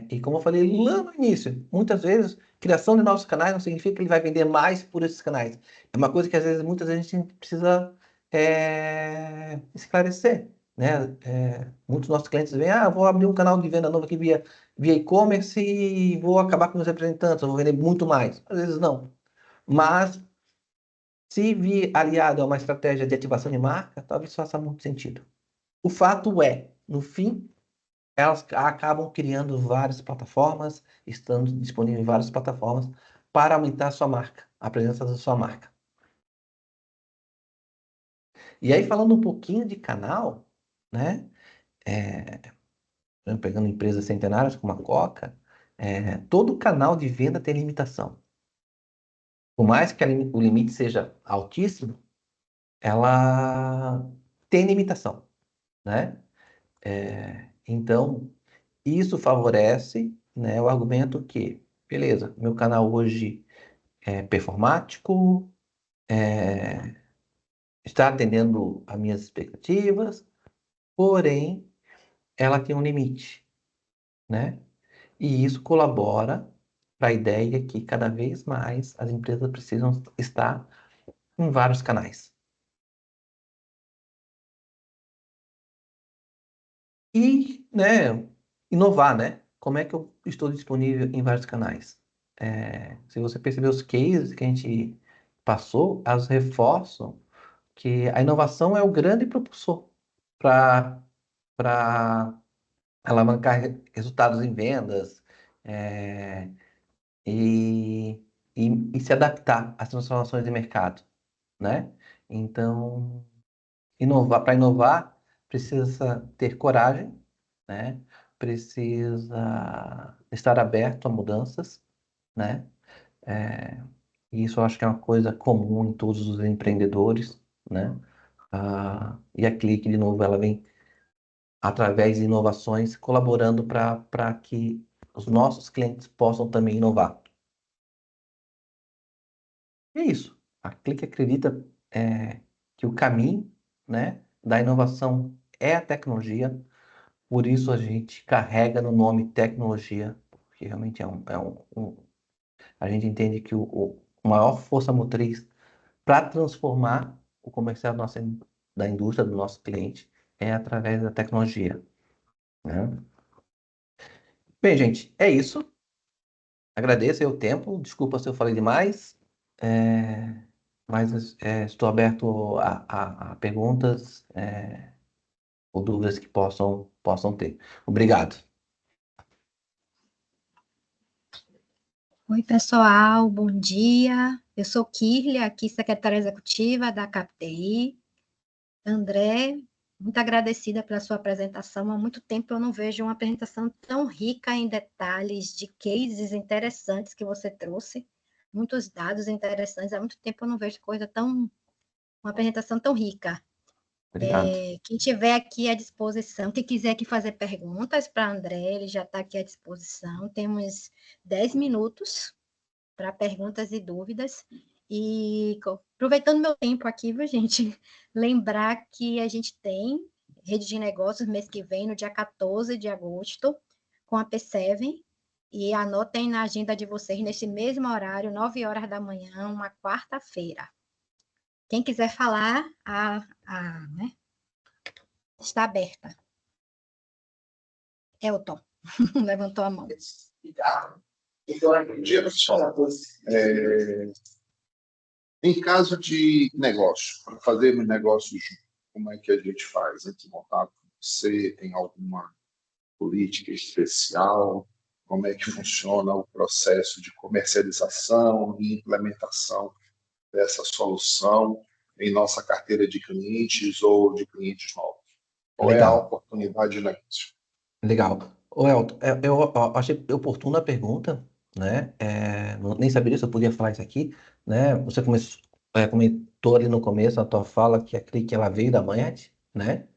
E como eu falei lá no início, muitas vezes, criação de novos canais não significa que ele vai vender mais por esses canais. É uma coisa que às vezes, muitas vezes a gente precisa esclarecer, né? Muitos nossos clientes veem, vou abrir um canal de venda novo aqui via e-commerce e vou acabar com meus representantes, eu vou vender muito mais. Às vezes não. Mas, se vir aliado a uma estratégia de ativação de marca, talvez faça muito sentido. O fato é, no fim, elas acabam criando várias plataformas, estando disponível em várias plataformas para aumentar a sua marca, a presença da sua marca. E aí, falando um pouquinho de canal, né? Pegando empresas centenárias como a Coca, todo canal de venda tem limitação. Por mais que o limite seja altíssimo, ela tem limitação, né? Então, isso favorece, né, o argumento que, beleza, meu canal hoje é performático, é, está atendendo às minhas expectativas, porém, ela tem um limite, né? E isso colabora para a ideia que cada vez mais as empresas precisam estar em vários canais. E, né, inovar, né? Como é que eu estou disponível em vários canais? Se você perceber os cases que a gente passou, elas reforçam que a inovação é o grande propulsor para alavancar resultados em vendas, é, e e se adaptar às transformações de mercado, né? Então, para inovar, precisa ter coragem, né? Precisa estar aberto a mudanças, né? É, e isso eu acho que é uma coisa comum em todos os empreendedores, né? E a Clique, de novo, ela vem através de inovações colaborando para que os nossos clientes possam também inovar. E é isso. A Clique acredita que o caminho, né, da inovação é a tecnologia, por isso a gente carrega no nome tecnologia, porque realmente a gente entende que a maior força motriz para transformar o comercial da indústria, do nosso cliente, é através da tecnologia, né? Bem, gente, é isso. Agradeço aí o tempo. Desculpa se eu falei demais, é, mas estou aberto a perguntas, ou dúvidas que possam ter. Obrigado. Oi, pessoal, bom dia. Eu sou Kirlia, aqui secretária executiva da CapTI. André, muito agradecida pela sua apresentação. Há muito tempo eu não vejo uma apresentação tão rica em detalhes, de cases interessantes que você trouxe, muitos dados interessantes. Há muito tempo eu não vejo uma apresentação tão rica. Obrigado. Quem tiver aqui à disposição, quem quiser aqui fazer perguntas para André, ele já está aqui à disposição. Temos 10 minutos para perguntas e dúvidas. E aproveitando meu tempo aqui, viu, gente? Lembrar que a gente tem rede de negócios mês que vem, no dia 14 de agosto, com a P7. E anotem na agenda de vocês, nesse mesmo horário, 9 horas da manhã, uma quarta-feira. Quem quiser falar, né, está aberta. Elton levantou a mão. Bom dia, pessoal. Em caso de negócio, para fazermos negócios juntos, como é que a gente faz? Entre em contato com você, tem alguma política especial? Como é que funciona o processo de comercialização e implementação dessa solução em nossa carteira de clientes ou de clientes novos? Qual é a Legal, oportunidade de negócio? legal. Ô, Elton, eu achei oportuna a pergunta, né? Nem saberia se eu podia falar isso aqui, né? Você comentou ali no começo, na tua fala, que a Clique ela veio da Manhat, né?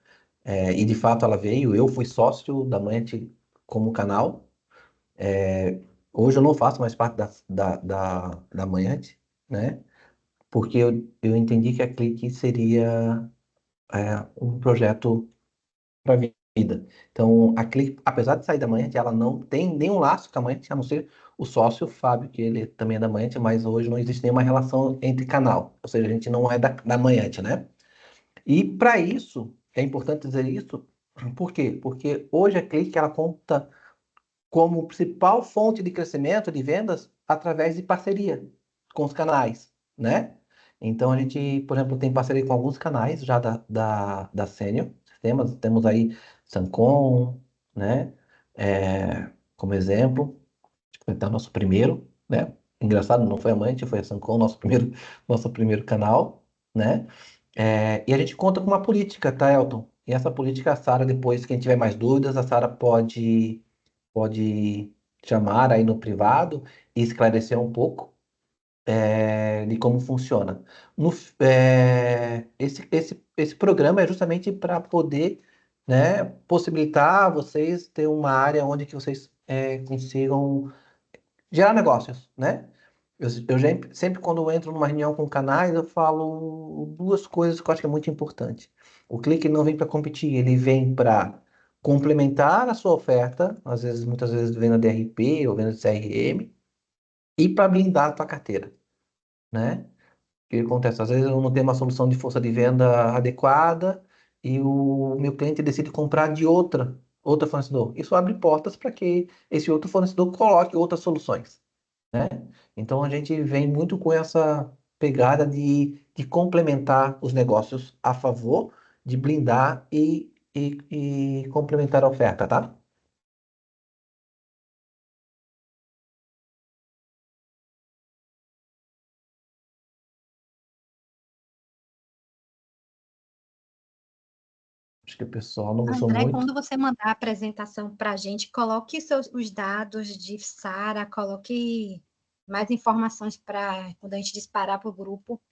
E de fato ela veio, eu fui sócio da Manhat como canal. Hoje eu não faço mais parte da Manhat, né? Porque eu entendi que a Clique seria um projeto para a vida. Então, a Clique, apesar de sair da Manhã, ela não tem nenhum laço com a Manhã, a não ser o sócio Fábio, que ele também é da Manhã, mas hoje não existe nenhuma relação entre canal. Ou seja, a gente não é da Manhã, né? E para isso, é importante dizer isso, por quê? Porque hoje a Clique ela conta como principal fonte de crescimento de vendas através de parceria com os canais, né? Então a gente, por exemplo, tem parceria com alguns canais já da Senior. Temos aí Sancom, né? Como exemplo, então nosso primeiro, né? Engraçado, não foi a Manti, foi a Sancom, nosso primeiro canal, né? E a gente conta com uma política, tá, Elton? E essa política, a Sara, depois, quem tiver mais dúvidas, a Sara pode chamar aí no privado e esclarecer um pouco de como funciona. Esse programa é justamente para poder, né, possibilitar vocês ter uma área onde que vocês consigam gerar negócios, né? Sempre quando eu entro numa reunião com canais, eu falo duas coisas que eu acho que é muito importante. O clique não vem para competir, ele vem para complementar a sua oferta, muitas vezes venda de RP ou venda de CRM, e para blindar a tua carteira, né? O que acontece? Às vezes eu não tenho uma solução de força de venda adequada e o meu cliente decide comprar de outra fornecedor. Isso abre portas para que esse outro fornecedor coloque outras soluções, né? Então a gente vem muito com essa pegada de complementar os negócios a favor de blindar e complementar a oferta, tá? Acho que o pessoal não gostou André, muito. quando você mandar a apresentação para a gente, coloque os dados de Sara, coloque mais informações para quando a gente disparar para o grupo.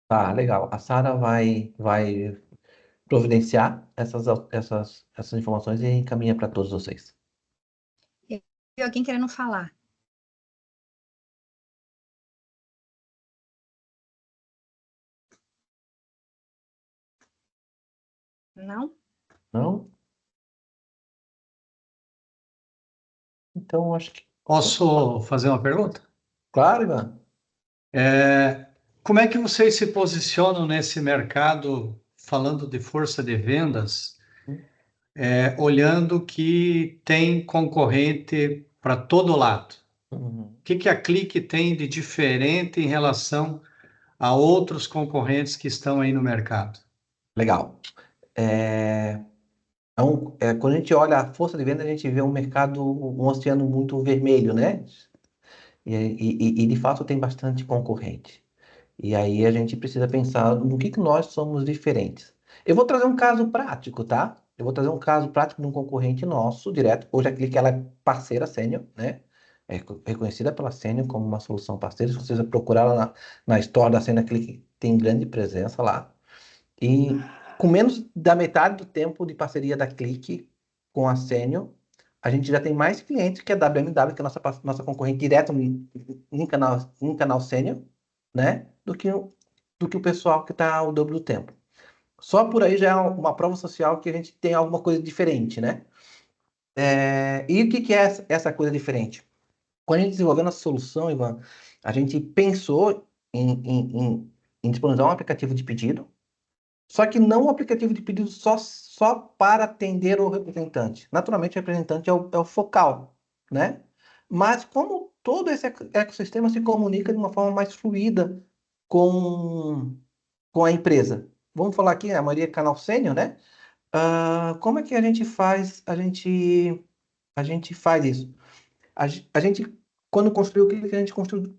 Tá, legal. A Sara vai providenciar essas informações e encaminha para todos vocês. E alguém querendo falar? Não? Não? Então, acho que. Posso fazer uma pergunta? Claro, Ivan. Como é que vocês se posicionam nesse mercado, falando de força de vendas, olhando que tem concorrente para todo lado? Uhum. O que a Clique tem de diferente em relação a outros concorrentes que estão aí no mercado? Legal. Quando a gente olha a força de venda, a gente vê um mercado, um oceano muito vermelho, né? E de fato tem bastante concorrente. E aí a gente precisa pensar no que nós somos diferentes. Eu vou trazer um caso prático, tá? Eu vou trazer um caso prático de um concorrente nosso, direto. Hoje a Clique ela é parceira sênior, né? É reconhecida pela Sênior como uma solução parceira. Se vocês procurar lá na história da Sênior, a Clique tem grande presença lá. E com menos da metade do tempo de parceria da Clique com a Sênior, a gente já tem mais clientes que a WMW, que é a nossa concorrente direta em canal Sênior, né? Do que o pessoal que está o dobro do tempo. Só por aí já é uma prova social que a gente tem alguma coisa diferente, né? E o que é essa coisa diferente? Quando a gente desenvolveu nossa solução, Ivan, a gente pensou em disponibilizar um aplicativo de pedido, só que não um aplicativo de pedido só para atender o representante. Naturalmente, o representante é o focal, né? Mas como todo esse ecossistema se comunica de uma forma mais fluida com a empresa. Vamos falar aqui, a maioria é canal sênior, né? Como é que a gente faz isso? A gente, quando construiu o Clique, a gente construiu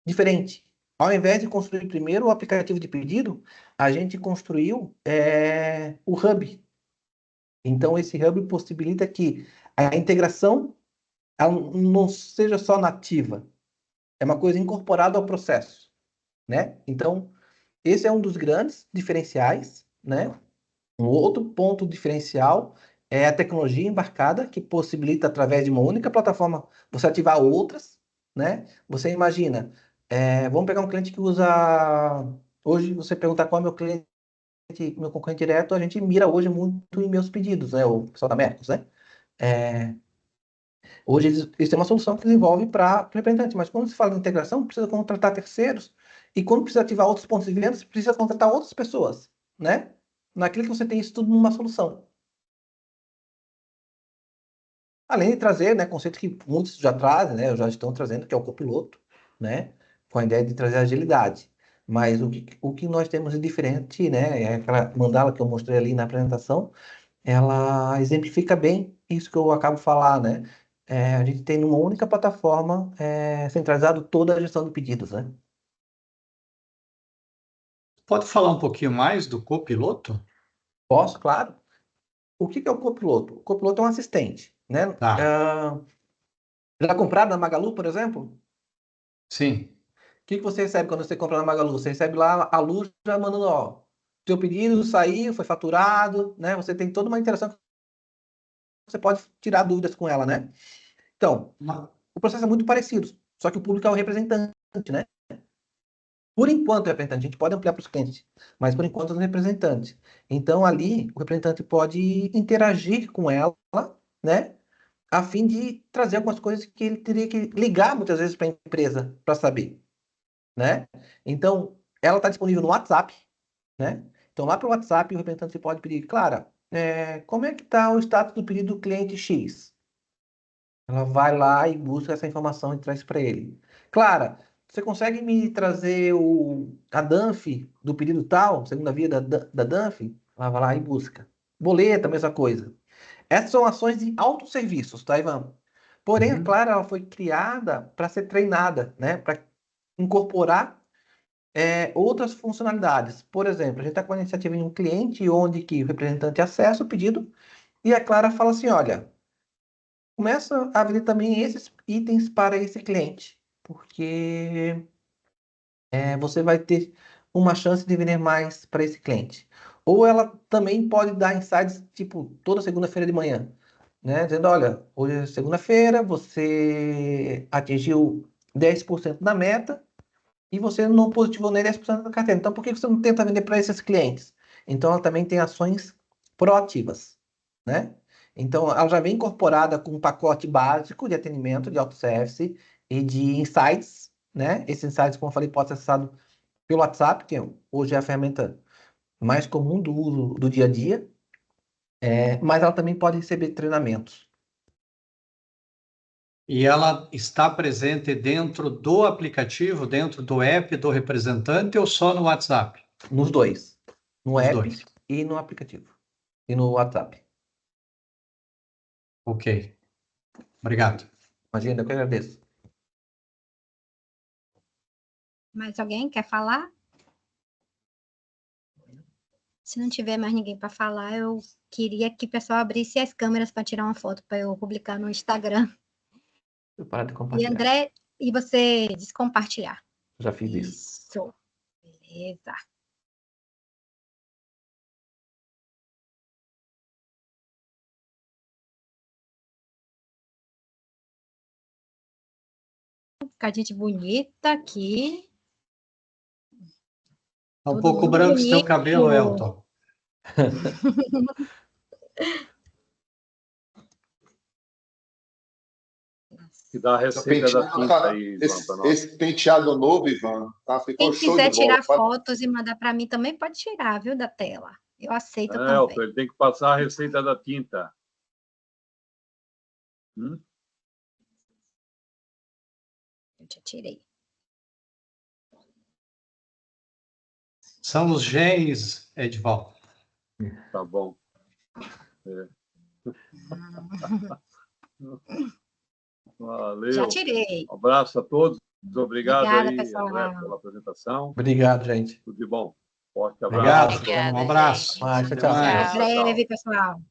diferente. Ao invés de construir primeiro o aplicativo de pedido, a gente construiu o Hub. Então, esse Hub possibilita que a integração ela não seja só nativa, é uma coisa incorporada ao processo, né? Então, esse é um dos grandes diferenciais, né? Um outro ponto diferencial é a tecnologia embarcada, que possibilita, através de uma única plataforma, você ativar outras, né? Você imagina, vamos pegar um cliente que usa. Hoje, você perguntar qual é meu cliente, meu concorrente direto, a gente mira hoje muito em meus pedidos, né? O pessoal da Mercos, né? É, Hoje eles têm uma solução que desenvolve para o representante, mas quando se fala de integração, precisa contratar terceiros, e quando precisa ativar outros pontos de venda, precisa contratar outras pessoas, né? Naquilo que você tem isso tudo numa solução. Além de trazer, né, conceito que muitos já trazem, né, já estão trazendo, que é o copiloto, né, com a ideia de trazer agilidade. Mas o que nós temos de diferente, né, é aquela mandala que eu mostrei ali na apresentação, ela exemplifica bem isso que eu acabo de falar, né? A gente tem numa única plataforma centralizado toda a gestão de pedidos, né? Pode falar um pouquinho mais do copiloto? Posso, claro. O que é o copiloto? O copiloto é um assistente, né? Tá, Já compraram na Magalu, por exemplo? sim. O que você recebe quando você compra na Magalu? Você recebe lá a luz já mandando, ó, teu pedido saiu, foi faturado, né? Você tem toda uma interação que você pode tirar dúvidas com ela, né? Então, o processo é muito parecido, só que o público é o representante, né? Por enquanto, o representante, a gente pode ampliar para os clientes, mas por enquanto, é o representante. Então, ali, o representante pode interagir com ela, né? A fim de trazer algumas coisas que ele teria que ligar muitas vezes para a empresa para saber, né? Então, ela está disponível no WhatsApp, né? Então, lá para o WhatsApp, o representante pode pedir, Clara, como é que está o status do pedido do cliente X? Ela vai lá e busca essa informação e traz para ele. Clara, você consegue me trazer a DANF do pedido tal, segunda via da DANF? Ela vai lá e busca. Boleta, mesma coisa. Essas são ações de autosserviços, tá, Ivan? Porém, a Uhum. Clara ela foi criada para ser treinada, né? Para incorporar outras funcionalidades. Por exemplo, a gente está com uma iniciativa em um cliente onde que o representante acessa o pedido e a Clara fala assim, olha, começa a vender também esses itens para esse cliente, porque você vai ter uma chance de vender mais para esse cliente. Ou ela também pode dar insights, tipo, toda segunda-feira de manhã, né? Dizendo, olha, hoje é segunda-feira, você atingiu 10% da meta e você não positivou nem 10% da carteira. Então, por que você não tenta vender para esses clientes? Então, ela também tem ações proativas, né? Então, ela já vem incorporada com um pacote básico de atendimento, de auto-service e de insights, né? Esses insights, como eu falei, pode ser acessado pelo WhatsApp, que hoje é a ferramenta mais comum do uso do dia a dia, mas ela também pode receber treinamentos. E ela está presente dentro do aplicativo, dentro do app do representante ou só no WhatsApp? Nos dois. No Nos app dois. e no aplicativo. E no WhatsApp. Ok. Obrigado. Imagina, eu que agradeço. Mais alguém quer falar? Se não tiver mais ninguém para falar, eu queria que o pessoal abrisse as câmeras para tirar uma foto para eu publicar no Instagram. Eu paro de E compartilhar. André, e você descompartilhar. Já fiz isso. Isso. Beleza. Fica gente bonita aqui. Tá um Todo pouco mundo branco esse teu bonito. cabelo, Elton. Que dá a receita da tinta aí, Ivan, para nós. Esse penteado novo, Ivan, tá? Ficou Quem show quiser de bola. tirar fotos e mandar para mim também pode tirar, viu, da tela. Eu aceito também. Elton, ele tem que passar a receita da tinta. Eu já tirei. São os genes, Edvaldo. Tá bom. Valeu. Já tirei. Um abraço a todos. Obrigado Obrigada, aí, pessoal. André, pela apresentação. Obrigado, gente. Tudo de bom. Forte abraço. Obrigado. Um abraço. Tchau, Até tchau. mais. Até breve, pessoal.